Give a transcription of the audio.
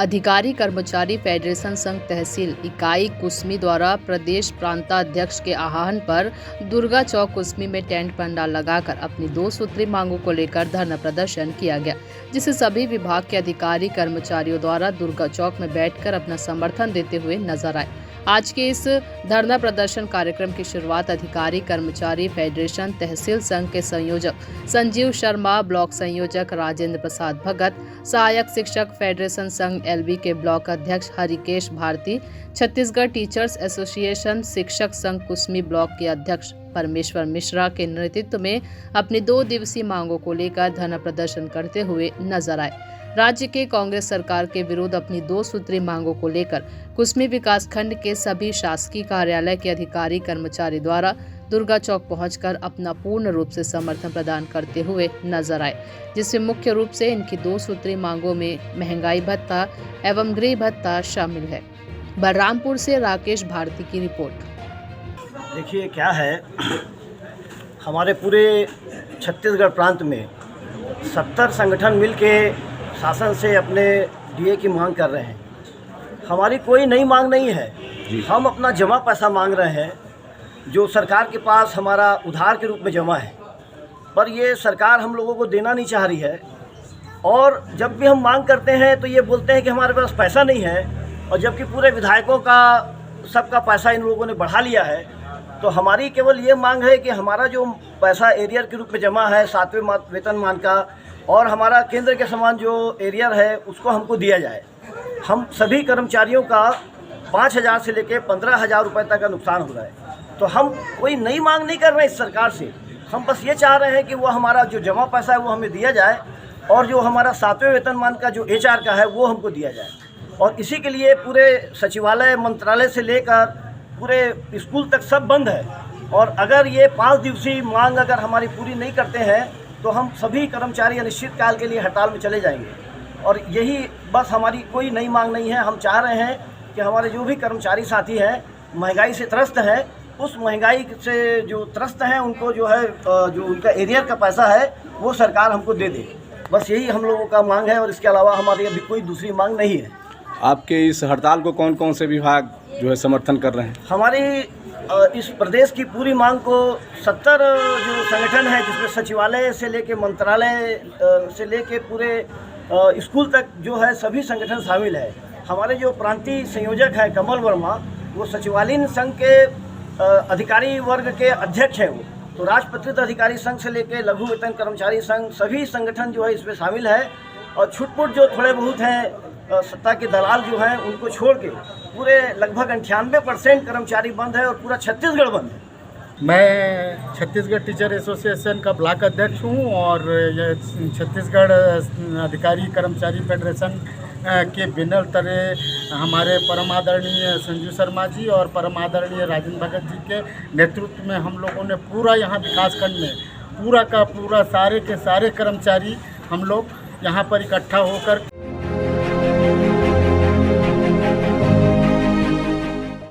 अधिकारी कर्मचारी फेडरेशन संघ तहसील इकाई कुसमी द्वारा प्रदेश प्रांताध्यक्ष के आह्वान पर दुर्गा चौक कुसमी में टेंट पंडाल लगाकर अपनी 2 सूत्री मांगों को लेकर धरना प्रदर्शन किया गया, जिसे सभी विभाग के अधिकारी कर्मचारियों द्वारा दुर्गा चौक में बैठकर अपना समर्थन देते हुए नजर आए। आज के इस धरना प्रदर्शन कार्यक्रम की शुरुआत अधिकारी कर्मचारी फेडरेशन तहसील संघ के संयोजक संजीव शर्मा, ब्लॉक संयोजक राजेंद्र प्रसाद भगत, सहायक शिक्षक फेडरेशन संघ एलबी के ब्लॉक अध्यक्ष हरिकेश भारती, छत्तीसगढ़ टीचर्स एसोसिएशन शिक्षक संघ कुसमी ब्लॉक के अध्यक्ष परमेश्वर मिश्रा के नेतृत्व में अपनी 2 दिवसीय मांगों को लेकर धरना प्रदर्शन करते हुए नजर आए। राज्य के कांग्रेस सरकार के विरुद्ध अपनी 2 सूत्री मांगों को लेकर कुसमी विकास खंड के सभी शासकीय कार्यालय के अधिकारी कर्मचारी द्वारा दुर्गा चौक पहुंचकर अपना पूर्ण रूप से समर्थन प्रदान करते हुए नजर आए, जिसमें मुख्य रूप से इनकी 2 सूत्री मांगों में महंगाई भत्ता एवं गृह भत्ता शामिल है। बलरामपुर से राकेश भारती की रिपोर्ट। देखिए क्या है, हमारे पूरे छत्तीसगढ़ प्रांत में 70 संगठन मिलके शासन से अपने डीए की मांग कर रहे हैं। हमारी कोई नई मांग नहीं है, हम अपना जमा पैसा मांग रहे हैं जो सरकार के पास हमारा उधार के रूप में जमा है, पर ये सरकार हम लोगों को देना नहीं चाह रही है। और जब भी हम मांग करते हैं तो ये बोलते हैं कि हमारे पास पैसा नहीं है, और जबकि पूरे विधायकों का सबका पैसा इन लोगों ने बढ़ा लिया है। तो हमारी केवल ये मांग है कि हमारा जो पैसा एरियर के रूप में जमा है 7वें वेतनमान का, और हमारा केंद्र के समान जो एरियर है उसको हमको दिया जाए। हम सभी कर्मचारियों का 5,000 से लेकर 15,000 रुपये तक का नुकसान हो रहा है। तो हम कोई नई मांग नहीं कर रहे हैं इस सरकार से, हम बस ये चाह रहे हैं कि वो हमारा जो जमा पैसा है वो हमें दिया जाए, और जो हमारा 7वें वेतनमान का जो HR का है वो हमको दिया जाए। और इसी के लिए पूरे सचिवालय मंत्रालय से लेकर पूरे स्कूल तक सब बंद है। और अगर ये 5 दिवसीय मांग अगर हमारी पूरी नहीं करते हैं तो हम सभी कर्मचारी अनिश्चित काल के लिए हड़ताल में चले जाएंगे। और यही बस, हमारी कोई नई मांग नहीं है। हम चाह रहे हैं कि हमारे जो भी कर्मचारी साथी हैं महंगाई से त्रस्त हैं, उस महंगाई से जो त्रस्त हैं उनको जो है जो उनका एरियर का पैसा है वो सरकार हमको दे दे। बस यही हम लोगों का मांग है, और इसके अलावा हमारी अभी कोई दूसरी मांग नहीं है। आपके इस हड़ताल को कौन कौन से विभाग जो है समर्थन कर रहे हैं? हमारी इस प्रदेश की पूरी मांग को 70 जो संगठन है, जिसमें सचिवालय से लेके मंत्रालय से लेके पूरे स्कूल तक जो है सभी संगठन शामिल है। हमारे जो प्रांतीय संयोजक हैं कमल वर्मा, वो सचिवालयीन संघ के अधिकारी वर्ग के अध्यक्ष हैं। वो तो राजपत्रित अधिकारी संघ से लेके लघु वेतन कर्मचारी संघ सभी संगठन जो है इसमें शामिल है। और छुटपुट जो थोड़े बहुत हैं सत्ता के दलाल जो हैं उनको छोड़ के पूरे लगभग 98% कर्मचारी बंद है, और पूरा छत्तीसगढ़ बंद है। मैं छत्तीसगढ़ टीचर एसोसिएशन का ब्लॉक अध्यक्ष हूं, और ये छत्तीसगढ़ अधिकारी कर्मचारी फेडरेशन के बिनर तरह हमारे परम आदरणीय संजीव शर्मा जी और परम आदरणीय राजेंद्र भगत जी के नेतृत्व में हम लोगों ने पूरा यहाँ विकासखंड में पूरा का पूरा सारे के सारे कर्मचारी हम लोग यहाँ पर इकट्ठा होकर